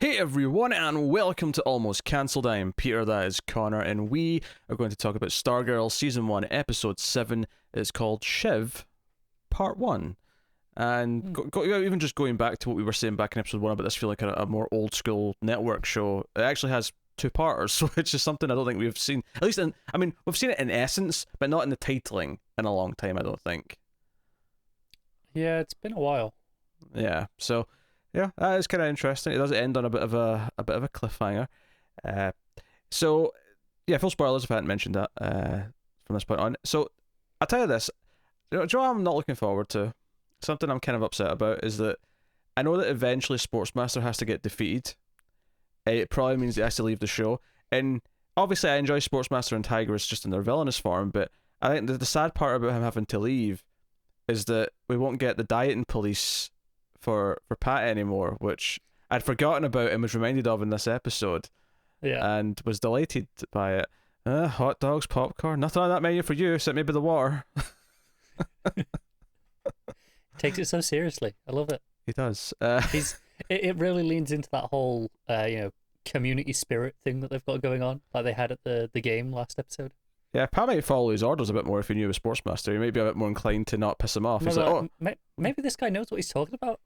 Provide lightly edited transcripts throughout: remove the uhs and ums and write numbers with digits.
Hey everyone, and welcome to Almost Cancelled. I am Peter, that is Connor, and we are going to talk about Stargirl Season 1, Episode 7. It's called Shiv, Part 1. And even just going back to what we were saying back in Episode 1 about this feeling like a more old school network show, it actually has two-parters, which is something I don't think we've seen. At least, we've seen it in essence, but not in the titling in a long time, I don't think. Yeah, it's been a while. Yeah, so... yeah, that is kind of interesting. It does end on a bit of a cliffhanger. So yeah, full spoilers if I hadn't mentioned that from this point on. So I'll tell you this. Do you know what I'm not looking forward to? Something I'm kind of upset about is that I know that eventually Sportsmaster has to get defeated. It probably means he has to leave the show. And obviously I enjoy Sportsmaster and Tigress just in their villainous form, but I think the sad part about him having to leave is that we won't get the dieting police for Pat anymore, which I'd forgotten about and was reminded of in this episode. Yeah. And was delighted by it. Hot dogs, popcorn, nothing on that menu for you except maybe the water. Takes it so seriously. I love it. He does. It really leans into that whole community spirit thing that they've got going on, like they had at the game last episode. Yeah, Pat might follow his orders a bit more if he knew he was Sportsmaster. He might be a bit more inclined to not piss him off. He's maybe this guy knows what he's talking about.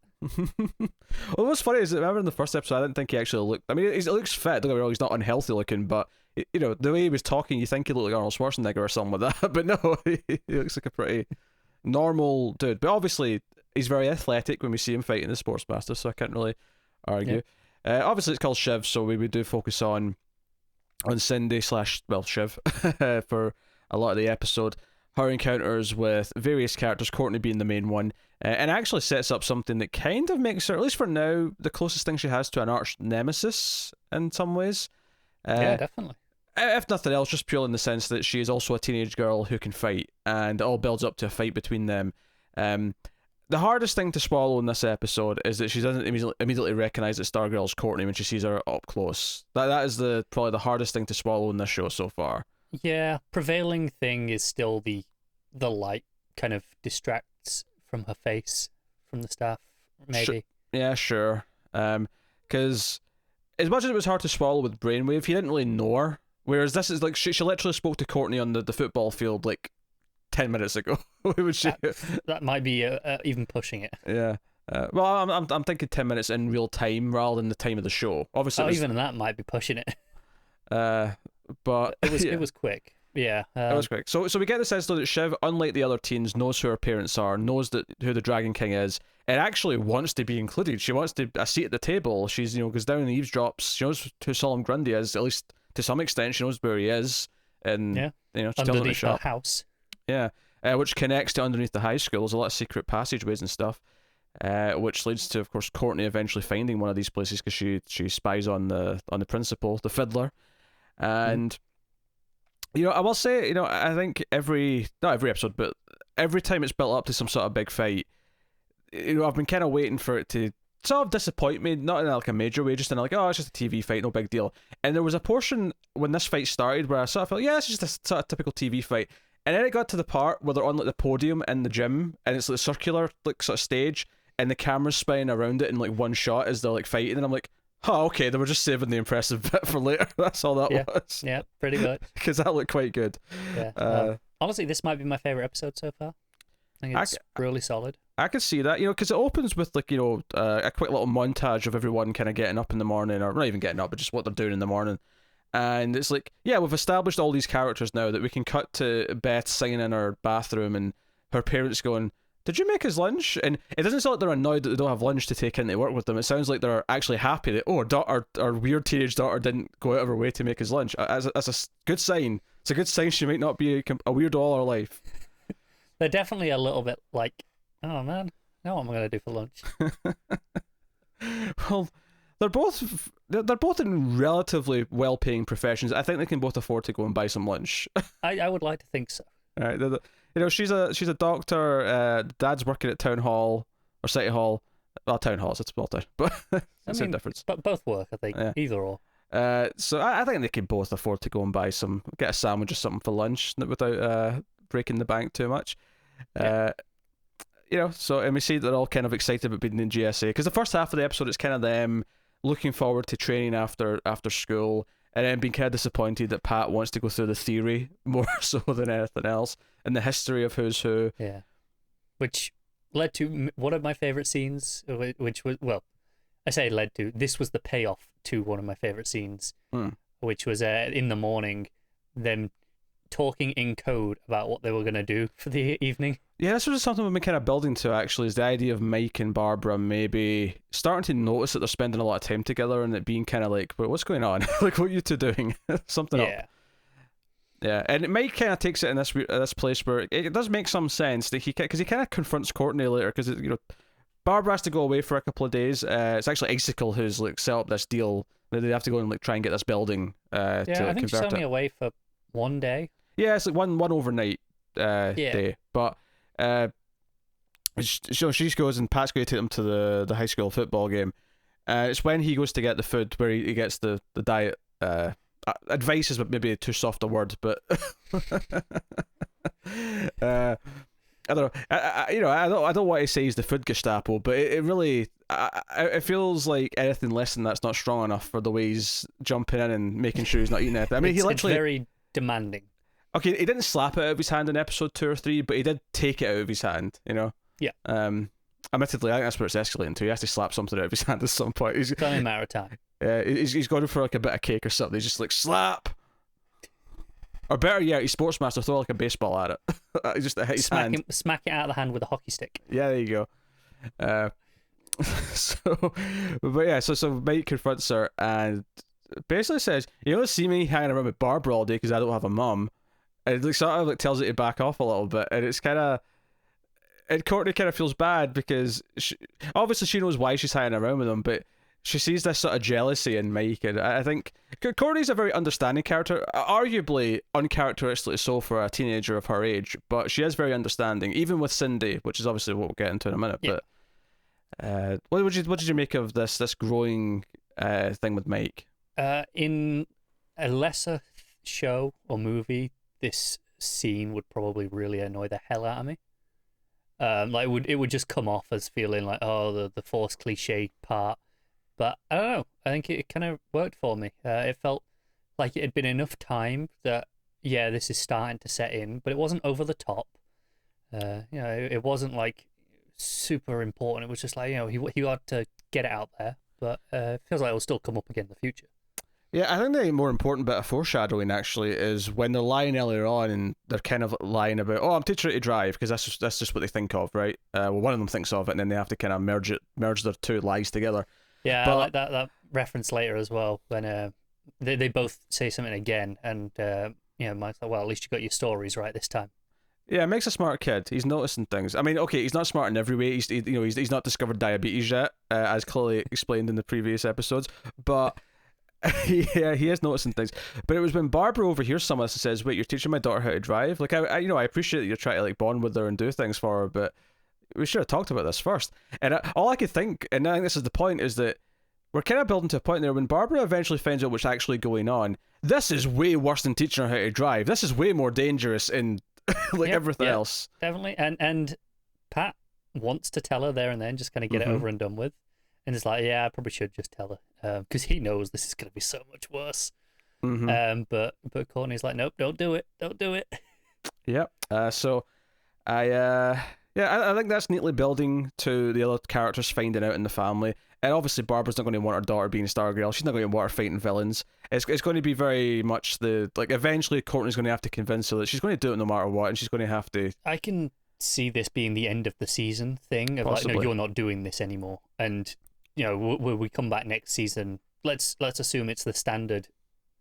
Well, what's funny is that remember in the first episode, I didn't think he actually looked. I mean, he looks fit. Don't get me wrong, he's not unhealthy looking, but the way he was talking, you think he looked like Arnold Schwarzenegger or something like that. But no, he looks like a pretty normal dude. But obviously, he's very athletic when we see him fighting the Sportsmaster, so I can't really argue. Yeah. Obviously, it's called Shiv, so we do focus on Cindy / Shiv for a lot of the episode. Her encounters with various characters, Courtney being the main one, and actually sets up something that kind of makes her, at least for now, the closest thing she has to an arch nemesis in some ways. Yeah, definitely. If nothing else, just purely in the sense that she is also a teenage girl who can fight, and it all builds up to a fight between them. The hardest thing to swallow in this episode is that she doesn't immediately recognize that Stargirl's Courtney when she sees her up close. That is probably the hardest thing to swallow in this show so far. Yeah, prevailing thing is still the light kind of distracts from her face from the staff, maybe. Sure. Because as much as it was hard to swallow with Brainwave, he didn't really know her. Whereas this is like she literally spoke to Courtney on the football field like 10 minutes ago. That might be even pushing it. Yeah. Well, I'm thinking 10 minutes in real time rather than the time of the show. Obviously, even that might be pushing it. But it was quick. Yeah, it was quick. So we get the sense though that Shiv, unlike the other teens, knows who her parents are, knows who the Dragon King is, and actually wants to be included. She wants a seat at the table. She's goes down and eavesdrops. She knows who Solemn Grundy is, at least to some extent. She knows where he is, and she tells him to underneath shut up. her house. Yeah, which connects to underneath the high school. There's a lot of secret passageways and stuff, which leads to, of course, Courtney eventually finding one of these places because she spies on the principal, the fiddler, and. I will say, I think not every episode, but every time it's built up to some sort of big fight, I've been kind of waiting for it to sort of disappoint me, not in like a major way, just in like, oh, it's just a TV fight, no big deal. And there was a portion when this fight started where I sort of felt, yeah, it's just a sort of typical TV fight. And then it got to the part where they're on like the podium in the gym, and it's like a circular like sort of stage, and the camera's spinning around it in like one shot as they're like fighting, and I'm like, oh, okay, they were just saving the impressive bit for later. That's all that was. Yeah, pretty much. Because that looked quite good. Yeah. Honestly, this might be my favourite episode so far. I think it's really solid. I could see that, because it opens with like, a quick little montage of everyone kind of getting up in the morning, or not even getting up, but just what they're doing in the morning. And it's like, yeah, we've established all these characters now that we can cut to Beth singing in her bathroom and her parents going, did you make us lunch? And it doesn't sound like they're annoyed that they don't have lunch to take into work with them. It sounds like they're actually happy that, our weird teenage daughter didn't go out of her way to make us lunch. That's a good sign. It's a good sign she might not be a weirdo all her life. They're definitely a little bit like, oh man, now what am I going to do for lunch? Well, they're both in relatively well-paying professions. I think they can both afford to go and buy some lunch. I would like to think so. All right, she's a doctor. Dad's working at town hall or city hall. Well, town halls, it's a small town, but that's a difference. But both work, I think. Yeah. Either or. So I think they can both afford to go and buy get a sandwich or something for lunch without breaking the bank too much. Yeah. So and we see they're all kind of excited about being in GSA because the first half of the episode it's kind of them looking forward to training after school, and then being kind of disappointed that Pat wants to go through the theory more so than anything else, and the history of who's who. Yeah, which led to one of my favorite scenes, which was, well, I say led to, this was the payoff to one of my favorite scenes, which was in the morning, them talking in code about what they were going to do for the evening. Yeah, this was something we've been kind of building to, actually, is the idea of Mike and Barbara maybe starting to notice that they're spending a lot of time together, and it being kind of like, "But what's going on? Like, what are you two doing? Something up." Yeah, and Mike kind of takes it in this place where it does make some sense that because he kind of confronts Courtney later, because Barbara has to go away for a couple of days. It's actually Icicle who's like set up this deal that they have to go and like try and get this building. I think she's only away for one day. Yeah, it's like one overnight day, but she goes and Pat's going to take them to the high school football game. It's when he goes to get the food where he gets the diet. Advice is maybe too soft a word, but I don't know. I don't want to say he's the food Gestapo, but it really it feels like anything less than that's not strong enough for the way he's jumping in and making sure he's not eating anything. I mean, it's very demanding. Okay, he didn't slap it out of his hand in episode 2 or 3, but he did take it out of his hand. Yeah. Admittedly, I think that's where it's escalating to. He has to slap something out of his hand at some point. It's only a matter of time. He's going for like a bit of cake or something. He's just like, slap! Or better yet, he's Sportsmaster, throw like a baseball at it. He just hit his hand. Smack it out of the hand with a hockey stick. Yeah, there you go. So Mike confronts her and basically says, "You don't see me hanging around with Barbara all day because I don't have a mum." And it sort of like tells it to back off a little bit, and it's kind of... And Courtney kind of feels bad because obviously she knows why she's hanging around with him, but she sees this sort of jealousy in Mike, and I think Courtney's a very understanding character, arguably uncharacteristically so for a teenager of her age, but she is very understanding, even with Cindy, which is obviously what we'll get into in a minute. Yeah. But what did you make of this growing thing with Mike? In a lesser show or movie, this scene would probably really annoy the hell out of me. It would just come off as feeling like, oh, the forced cliche part. But I don't know. I think it kind of worked for me. It felt like it had been enough time that, yeah, this is starting to set in, but it wasn't over the top. It wasn't like super important. It was just like, he got to get it out there, but it feels like it will still come up again in the future. Yeah, I think the more important bit of foreshadowing actually is when they're lying earlier on and they're kind of lying about, I'm teaching her to drive, because that's just what they think of, right? One of them thinks of it, and then they have to kind of merge their two lies together. Yeah, I like that reference later as well when they both say something again, and Mike's like, well, at least you got your stories right this time. Yeah, Mike's a smart kid. He's noticing things. I mean, okay, he's not smart in every way. He's not discovered diabetes yet, as clearly explained in the previous episodes, but. Yeah, he is noticing things. But it was when Barbara overhears some of this and says, "Wait, you're teaching my daughter how to drive?" Like, I appreciate that you're trying to like bond with her and do things for her, but we should have talked about this first. And all I could think, and I think this is the point, is that we're kind of building to a point there when Barbara eventually finds out what's actually going on. This is way worse than teaching her how to drive. This is way more dangerous in everything else. Definitely. And Pat wants to tell her there and then, just kind of get it over and done with. And it's like, yeah, I probably should just tell her, because he knows this is going to be so much worse. But Courtney's like, nope, don't do it. Yep. So I think that's neatly building to the other characters finding out in the family. And obviously Barbara's not going to want her daughter being Stargirl. She's not going to want her fighting villains. It's going to be very much eventually Courtney's going to have to convince her that she's going to do it no matter what, and she's going to have to... I can see this being the end of the season thing of possibly. Like, no, you're not doing this anymore. And... when we come back next season, let's assume it's the standard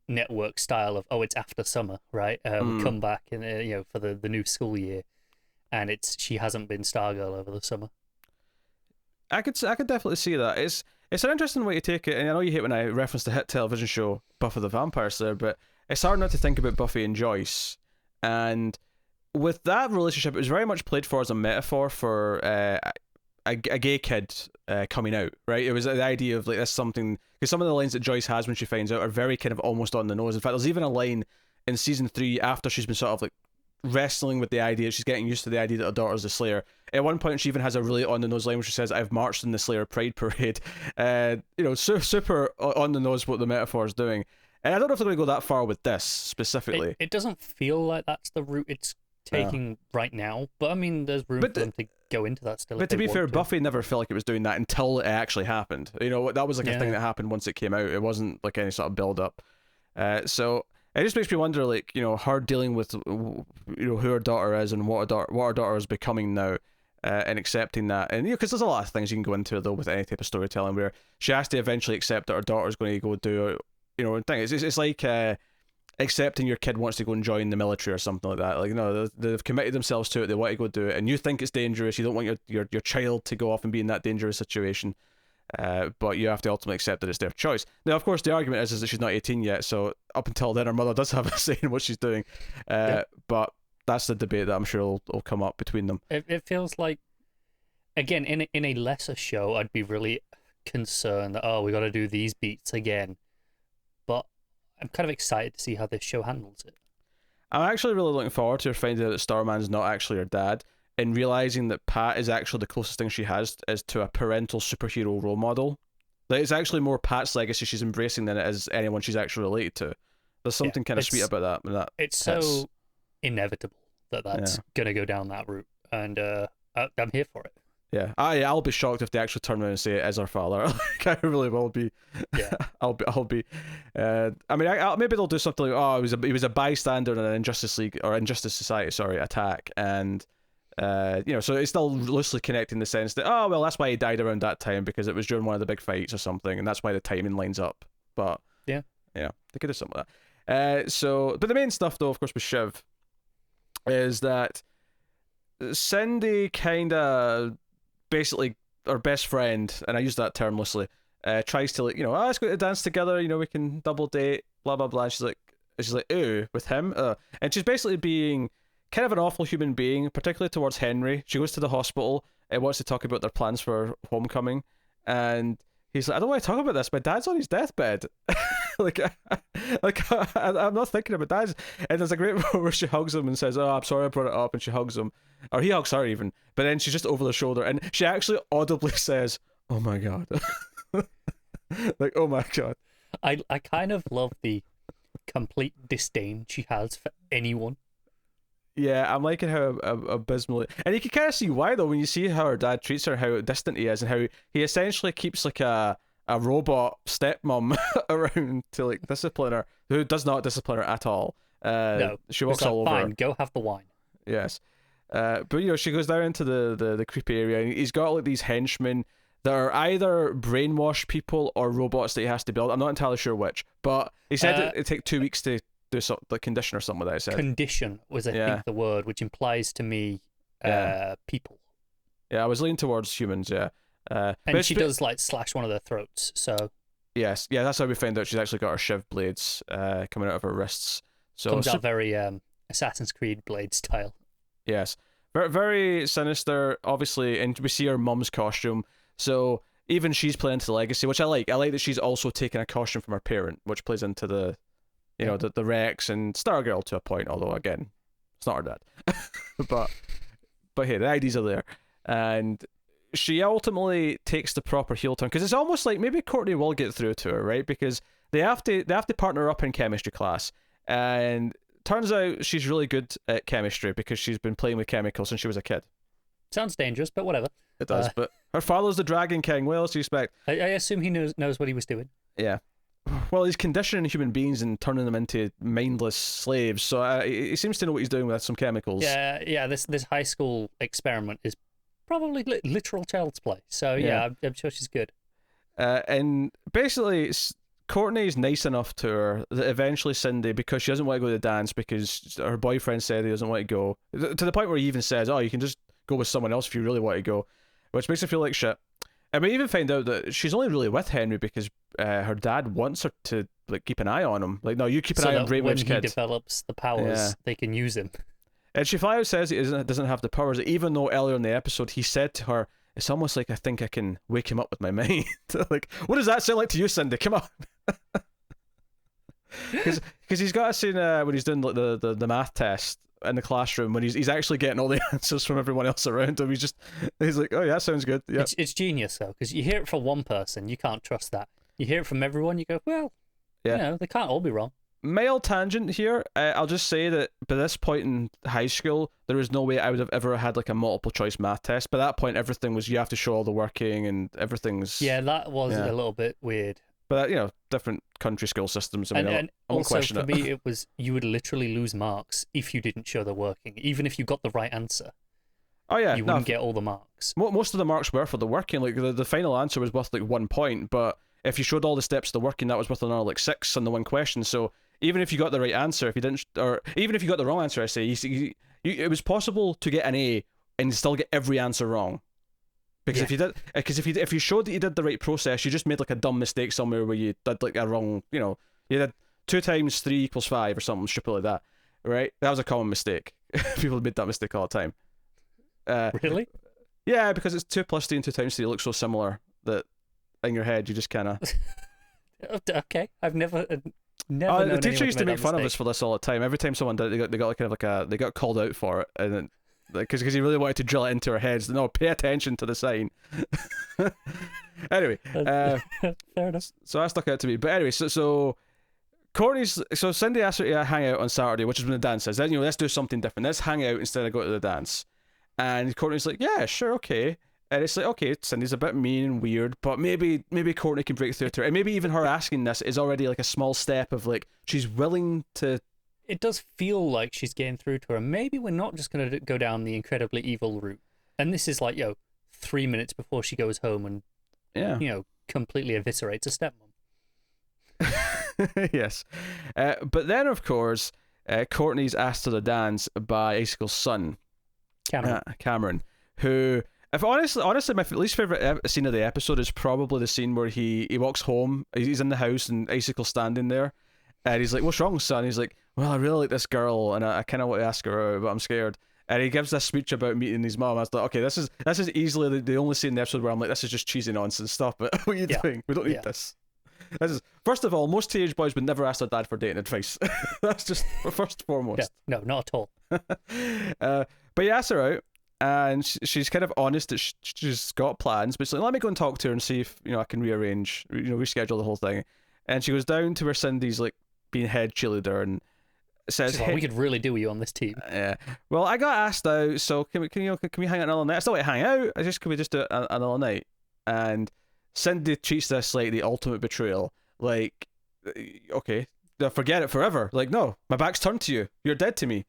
network style of, it's after summer, right? We come back in for the new school year, and she hasn't been Stargirl over the summer. I could definitely see that. It's an interesting way to take it, and I know you hate when I reference the hit television show Buffy the Vampire Slayer, but it's hard not to think about Buffy and Joyce. And with that relationship, it was very much played for as a metaphor for a gay kid coming out, right? It was the idea of like that's something, because some of the lines that Joyce has when she finds out are very kind of almost on the nose. In fact, there's even a line in season 3 after she's been sort of like wrestling with the idea. She's getting used to the idea that her daughter's the Slayer. At one point, she even has a really on the nose line where she says, "I've marched in the Slayer Pride Parade." Super on the nose what the metaphor is doing. And I don't know if they're going to go that far with this specifically. It doesn't feel like that's the route it's taking right now, but I mean, there's room for them to go into that still. But to be fair, Buffy never felt like it was doing that until it actually happened. That was like a thing that happened once it came out. It wasn't like any sort of build up. So it just makes me wonder, like, her dealing with who her daughter is and what her daughter is becoming now. And accepting that, and because there's a lot of things you can go into though with any type of storytelling where she has to eventually accept that her daughter's going to go do thing. It's like accepting your kid wants to go and join the military or something like that. Like, they've committed themselves to it, they want to go do it, and you think it's dangerous, you don't want your child to go off and be in that dangerous situation, but you have to ultimately accept that it's their choice. Now, of course, the argument is that she's not 18 yet, so up until then her mother does have a say in what she's doing, but that's the debate that I'm sure will come up between them. It feels like, again, in a lesser show, I'd be really concerned that, we got to do these beats again. But I'm kind of excited to see how this show handles it. I'm actually really looking forward to her finding out that Starman's not actually her dad, and realizing that Pat is actually the closest thing she has is to a parental superhero role model. Like, it's actually more Pat's legacy she's embracing than it is anyone she's actually related to. There's something kind of sweet about that. It's so inevitable that's going to go down that route, and I'm here for it. Yeah, I'll be shocked if they actually turn around and say it is her father. Like, I really will be. Yeah, I'll be. I mean, maybe they'll do something like, he was a bystander in an Injustice Society, attack, and so it's still loosely connecting the sense that, well, that's why he died around that time, because it was during one of the big fights or something, and that's why the timing lines up. But yeah, they could do something like that. But the main stuff though, of course, with Shiv is that Cindy kind of basically, our best friend, and I use that term loosely, tries to, like, let's go to dance together, we can double date, blah blah blah. She's like, ooh, with him, and she's basically being kind of an awful human being, particularly towards Henry. She goes to the hospital and wants to talk about their plans for homecoming, and he's like, I don't want to talk about this. My dad's on his deathbed. I'm not thinking about dads. And there's a great moment where she hugs him and says, "Oh, I'm sorry I brought it up," and she hugs him, or he hugs her even. But then she's just over the shoulder, and she actually audibly says, "Oh my god," like, "Oh my god." I kind of love the complete disdain she has for anyone. Yeah, I'm liking how abysmally, and you can kind of see why though when you see how her dad treats her, how distant he is, and how he essentially keeps like a robot stepmom around to like discipline her, who does not discipline her at all. No, she walks all over. Fine, go have the wine. Yes, but she goes down into the creepy area, and he's got like these henchmen that are either brainwashed people or robots that he has to build. I'm not entirely sure which, but he said it'd take 2 weeks to do the condition or something like that. I said condition was I think the word, which implies to me people. Yeah, I was leaning towards humans. Yeah. And she does like slash one of their throats, so yes, that's how we find out she's actually got her Shiv blades coming out of her wrists. So comes out very Assassin's Creed blade style. Yes, very, very sinister. Obviously, and we see her mum's costume, so even she's playing into the legacy, which I like. I like that she's also taken a costume from her parent, which plays into the, the Rex and Stargirl to a point. Although again, it's not her dad, but hey, the IDs are there, and she ultimately takes the proper heel turn, because it's almost like maybe Courtney will get through to her, right? Because they have to partner up in chemistry class, and turns out she's really good at chemistry because she's been playing with chemicals since she was a kid. Sounds dangerous, but whatever. It does, but her father's the Dragon King. What else do you expect? I assume he knows what he was doing. Yeah. Well, he's conditioning human beings and turning them into mindless slaves, so he seems to know what he's doing with some chemicals. Yeah. This high school experiment is probably literal child's play. So yeah, I'm sure she's good. And basically, Courtney's nice enough to her that eventually Cindy, because she doesn't want to go to the dance because her boyfriend said he doesn't want to go, to the point where he even says, "Oh, you can just go with someone else if you really want to go," which makes her feel like shit. And we even find out that she's only really with Henry because her dad wants her to like keep an eye on him. Like, no, you keep an eye on Brainwave's kid. When he develops the powers, they can use him. And she flat out says he doesn't have the powers, even though earlier in the episode he said to her, "It's almost like I think I can wake him up with my mind." Like, what does that sound like to you, Cindy? Come on. Because he's got a scene when he's doing like the math test in the classroom when he's actually getting all the answers from everyone else around him. He's like, oh yeah, sounds good. Yeah, it's genius though, because you hear it from one person, you can't trust that. You hear it from everyone, you go, well, yeah. they can't all be wrong. Mild tangent here. I'll just say that by this point in high school, there was no way I would have ever had like a multiple choice math test. By that point, everything was you have to show all the working and everything's. Yeah, that was a little bit weird. But different country school systems. I mean, and also for me, it was you would literally lose marks if you didn't show the working, even if you got the right answer. Oh yeah, you wouldn't get all the marks. Most of the marks were for the working. Like the final answer was worth like 1 point, but if you showed all the steps of the working, that was worth another like 6 on the one question. So even if you got the right answer, if you didn't, or even if you got the wrong answer, I say it was possible to get an A and still get every answer wrong. Because if you showed that you did the right process, you just made like a dumb mistake somewhere where you did like a wrong, you did 2 times 3 = 5 or something stupid like that, right? That was a common mistake. People made that mistake all the time. Really? Yeah, because it's 2 + 3 and 2 times 3 look so similar that in your head you just kind of. Okay, I've never. Known the teacher used to make fun mistake. of us for this all the time. Every time someone did it, they got like kind of like they got called out for it, and then because he really wanted to drill it into our heads. No, pay attention to the sign. Anyway, Fair enough. So that stuck out to me. But anyway, so Cindy asked her to hang out on Saturday, which is when the dance is. Then let's do something different. Let's hang out instead of go to the dance. And Courtney's like, yeah, sure, okay. And it's like, okay, Cindy's a bit mean and weird, but maybe Courtney can break through to her. And maybe even her asking this is already like a small step of like, she's willing to. It does feel like she's getting through to her. Maybe we're not just going to go down the incredibly evil route. And this is like, 3 minutes before she goes home and, completely eviscerates a stepmom. Yes. But then, of course, Courtney's asked to the dance by Icicle's son, Cameron, who. If honestly, my least favorite scene of the episode is probably the scene where he walks home. He's in the house and Icicle's standing there, and he's like, "What's wrong, son?" He's like, "Well, I really like this girl, and I kind of want to ask her out, but I'm scared." And he gives this speech about meeting his mom. I was like, "Okay, this is easily the only scene in the episode where I'm like, this is just cheesy nonsense stuff." But what are you doing? We don't need this. This is first of all, most teenage boys would never ask their dad for dating advice. That's just first and foremost. No, not at all. But he asks her out. And she's kind of honest that she's got plans, but she's like, let me go and talk to her and see if I can rearrange, reschedule the whole thing. And she goes down to where Cindy's like being head cheerleader and says, "We could really do you on this team." Yeah. Well, I got asked out, so can we hang out another night? I still want to hang out. Can we just do it another night? And Cindy treats this like the ultimate betrayal. Like, okay, forget it forever. Like, no, my back's turned to you. You're dead to me.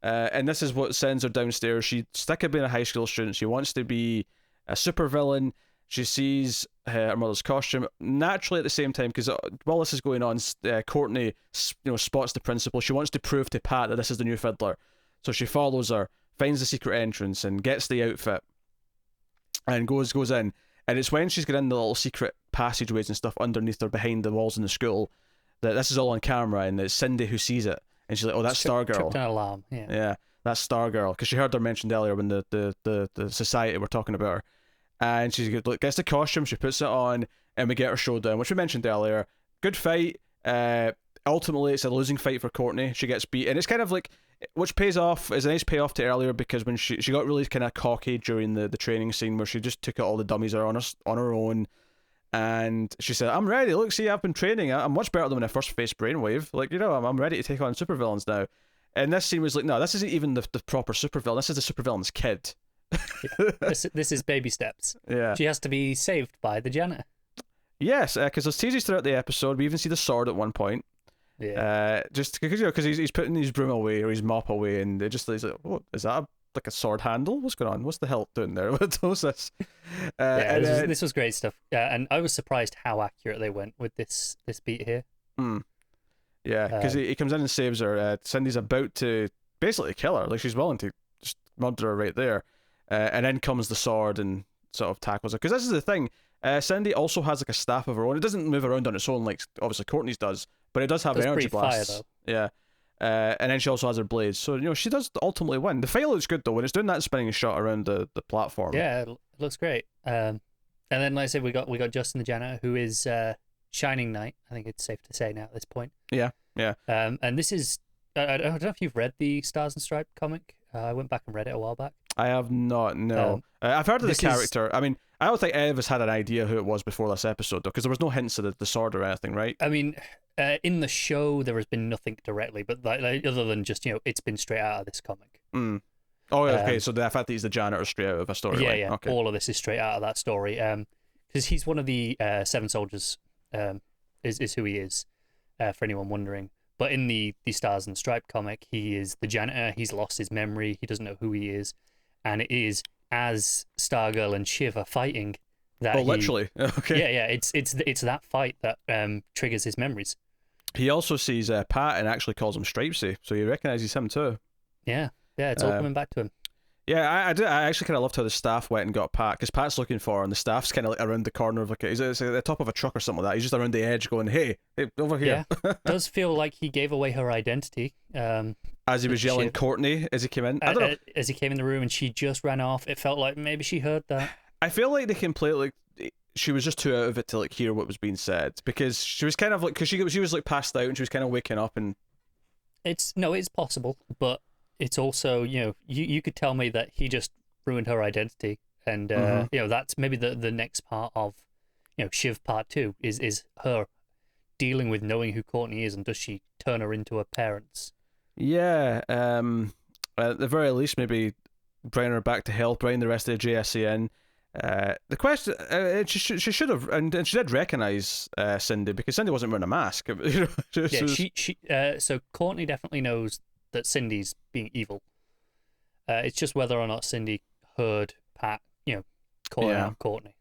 And this is what sends her downstairs. She's sick of being a high school student. She wants to be a supervillain. She sees her mother's costume. Naturally, at the same time, because while this is going on, Courtney, spots the principal. She wants to prove to Pat that this is the new fiddler. So she follows her, finds the secret entrance, and gets the outfit, and goes in. And it's when she's getting the little secret passageways and stuff underneath her, behind the walls in the school, that this is all on camera, and it's Cindy who sees it. And she's like, "Oh, that's Stargirl." Tripped an alarm. Yeah, that's Stargirl, because she heard her mentioned earlier when the society were talking about her. And she gets the costume, she puts it on, and we get her showdown, which we mentioned earlier. Good fight. Ultimately, it's a losing fight for Courtney. She gets beat, and it's kind of like, which pays off, is a nice payoff to earlier, because when she got really kind of cocky during the training scene where she just took out all the dummies on her own. And she said, "I'm ready. Look, see, I've been training. I'm much better than when I first faced Brainwave. Like, I'm ready to take on supervillains now." And this scene was like, no, this isn't even the proper supervillain. This is the supervillain's kid. This is baby steps. Yeah. She has to be saved by the janitor. Yes, because there's teases throughout the episode. We even see the sword at one point. Yeah. Just because he's putting his broom away or his mop away, and he's like, "What is that? Like a sword handle? What's going on? What's the hell doing there? What's this?" This was great stuff. And I was surprised how accurate they went with this beat here. Yeah, because he comes in and saves her. Cindy's about to basically kill her. Like, she's willing to just murder her right there. And then comes the sword and sort of tackles her. Because this is the thing. Cindy also has like a staff of her own. It doesn't move around on its own like obviously Courtney's does, but it does have energy blasts. Fire, though. Yeah. And then she also has her blades. So, she does ultimately win. The fight looks good, though, when it's doing that spinning shot around the platform. Yeah, it looks great. And then, like I said, we got Justin the janitor, who is Shining Knight. I think it's safe to say now at this point. Yeah. And this is I don't know if you've read the Stars and Stripes comic. I went back and read it a while back. I have not. No, I've heard of the character. I mean, I don't think any of us had an idea who it was before this episode, though, because there was no hints of the sword or anything, right? I mean, in the show there has been nothing directly, but like other than just it's been straight out of this comic. Mm. Oh, okay. So the fact that he's the janitor straight out of a story. Yeah. Okay. All of this is straight out of that story. Because he's one of the Seven Soldiers. Is who he is. For anyone wondering. But in the Stars and Stripe comic, he is the janitor. He's lost his memory. He doesn't know who he is, and it is as Stargirl and Shiv are fighting that. Oh, literally. Okay. Yeah. It's that fight that triggers his memories. He also sees Pat and actually calls him Stripesy, so he recognizes him too. Yeah. It's all coming back to him. Yeah, I actually kind of loved how the staff went and got Pat, because Pat's looking for her, and the staff's kind of like around the corner of he's at the top of a truck or something like that. He's just around the edge going, hey over here. Yeah, does feel like he gave away her identity. As he was yelling Courtney as he came in. I don't know. As he came in the room and she just ran off, it felt like maybe she heard that. I feel like they completely... She was just too out of it to like hear what was being said, because she was kind of like... Because she was like passed out and she was kind of waking up and... It's possible, but... It's also, you could tell me that he just ruined her identity, and that's maybe the next part of, Shiv Part 2 is her dealing with knowing who Courtney is, and does she turn her into her parents? Yeah, at the very least, maybe bring her back to health, bring the rest of the JSA in. The question, she should have, and she did recognize Cindy, because Cindy wasn't wearing a mask. So Courtney definitely knows that Cindy's being evil. It's just whether or not Cindy heard Pat, calling out Courtney.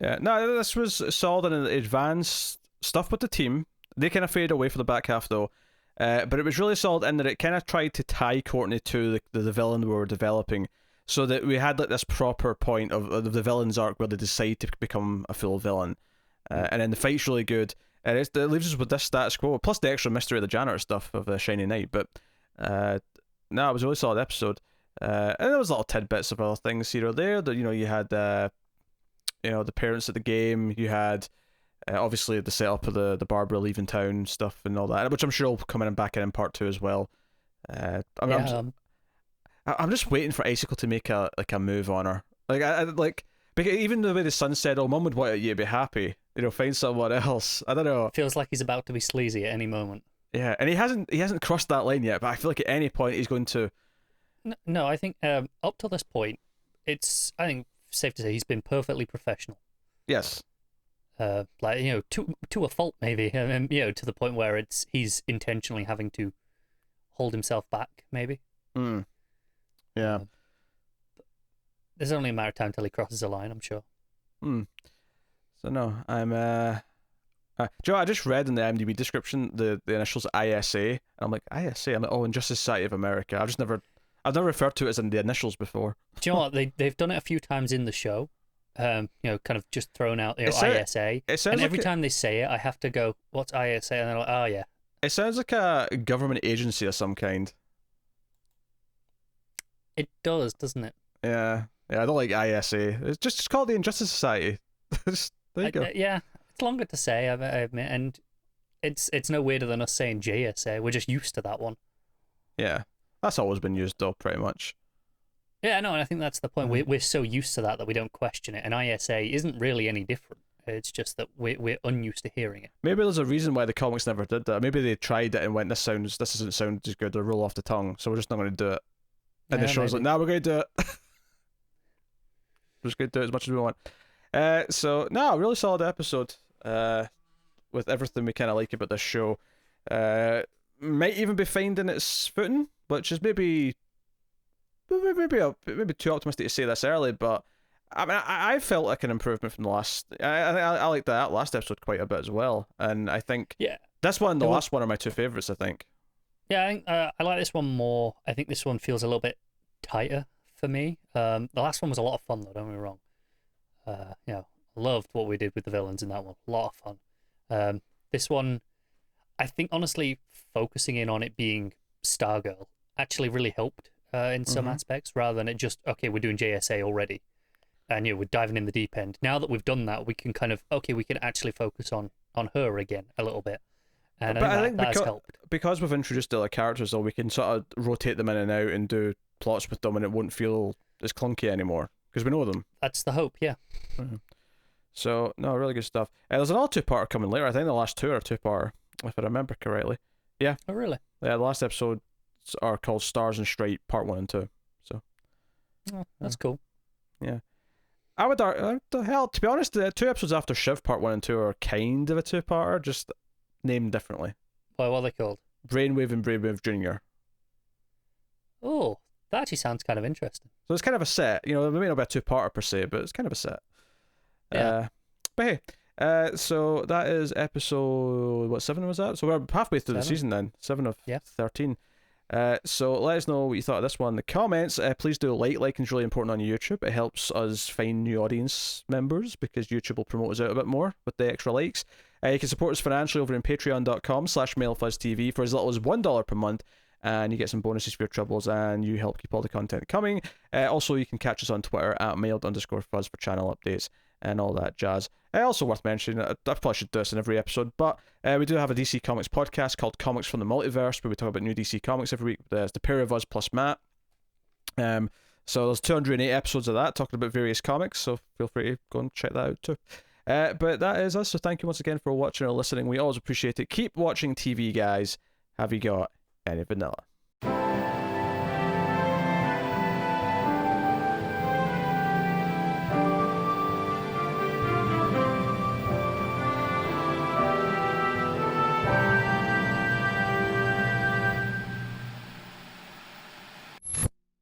Yeah, no, this was solid and advanced stuff with the team. They kind of faded away for the back half though, but it was really solid in that it kind of tried to tie Courtney to the villain we were developing, so that we had like this proper point of the villain's arc where they decide to become a full villain, and then the fight's really good. And it leaves us with this status quo, plus the extra mystery of the janitor stuff of Shiny Knight. But no, it was a really solid episode. And there was little tidbits of other things here or there. That you had the parents at the game. You had obviously the setup of the Barbara leaving town stuff and all that, which I'm sure will come in and back in part 2 as well. I'm just waiting for Icicle to make a move on her. Because even the way the son said, "Oh, Mum would want you to be happy," find someone else. I don't know. Feels like he's about to be sleazy at any moment. Yeah, and he hasn't crossed that line yet. But I feel like at any point he's going to. No, I think up to this point, it's safe to say he's been perfectly professional. Yes. To a fault maybe, to the point where he's intentionally having to hold himself back, maybe. Yeah. There's only a matter of time till he crosses a line, I'm sure. So no, I'm Joe, I just read in the IMDb description the initials ISA, and I'm like, ISA? I'm like, oh, Injustice Society of America. I've never referred to it as in the initials before. Do you know what? They've done it a few times in the show. Kind of just thrown out ISA. And every time they say it, I have to go, what's ISA? And they're like, oh yeah. It sounds like a government agency of some kind. It does, doesn't it? Yeah, I don't like ISA. It's just called the Injustice Society. There you go. Yeah, it's longer to say, I admit, and it's no weirder than us saying JSA. We're just used to that one. Yeah, that's always been used though, pretty much. Yeah, no, and I think that's the point. We're so used to that we don't question it, and ISA isn't really any different. It's just that we're unused to hearing it. Maybe there's a reason why the comics never did that. Maybe they tried it and went, this doesn't sound as good, or roll off the tongue, so we're just not going to do it. And the show's like, nah, we're going to do it. We're just going to do it as much as we want. So, no, really solid episode. With everything we kind of like about this show. Might even be finding its footing, which is maybe too optimistic to say this early, but I mean, I felt like an improvement from the last. I liked that last episode quite a bit as well, and I think this one and the last one are my two favorites. I think. Yeah, I think I like this one more. I think this one feels a little bit tighter for me. The last one was a lot of fun, though. Don't get me wrong. Loved what we did with the villains in that one. A lot of fun. This one, I think, honestly, focusing in on it being Stargirl actually really helped in some aspects, rather than it just, okay, we're doing JSA already, and we're diving in the deep end. Now that we've done that, we can kind of, we can actually focus on her again a little bit. And But I I think that has helped. because we've introduced the other characters, though, we can sort of rotate them in and out and do plots with them, and it won't feel as clunky anymore because we know them. That's the hope, yeah. So no, really good stuff. There's another two-parter coming later. I think the last two are two-parter, if I remember correctly. Yeah. Oh, really? Yeah, the last episodes are called Stars and Stripe Part 1 and 2. So. Oh, that's cool. Yeah. I would the hell, to be honest, the 2 episodes after Shiv Part 1 and 2 are kind of a two-parter, just named differently. What are they called? Brainwave and Brainwave Junior. Oh, that actually sounds kind of interesting. So it's kind of a set. You know, it may not be a two-parter per se, but it's kind of a set. Yeah. But hey, so that is episode, what, 7 was that? So we're halfway through the 7. season then. 7 of Yeah. 13. So let us know what you thought of this one in the comments. Please do liking is really important on YouTube. It helps us find new audience members because YouTube will promote us out a bit more with the extra likes. You can support us financially over in patreon.com/MailFuzzTV for as little as $1 per month, and you get some bonuses for your troubles, and you help keep all the content coming. Also, you can catch us on Twitter at mailed_fuzz for channel updates and all that jazz. Also worth mentioning, I probably should do this in every episode, but we do have a DC Comics podcast called Comics from the Multiverse, where we talk about new DC Comics every week. There's the pair of us plus Matt. So there's 208 episodes of that talking about various comics, so feel free to go and check that out too. But that is us, so thank you once again for watching or listening. We always appreciate it. Keep watching TV, guys. Have you got any vanilla?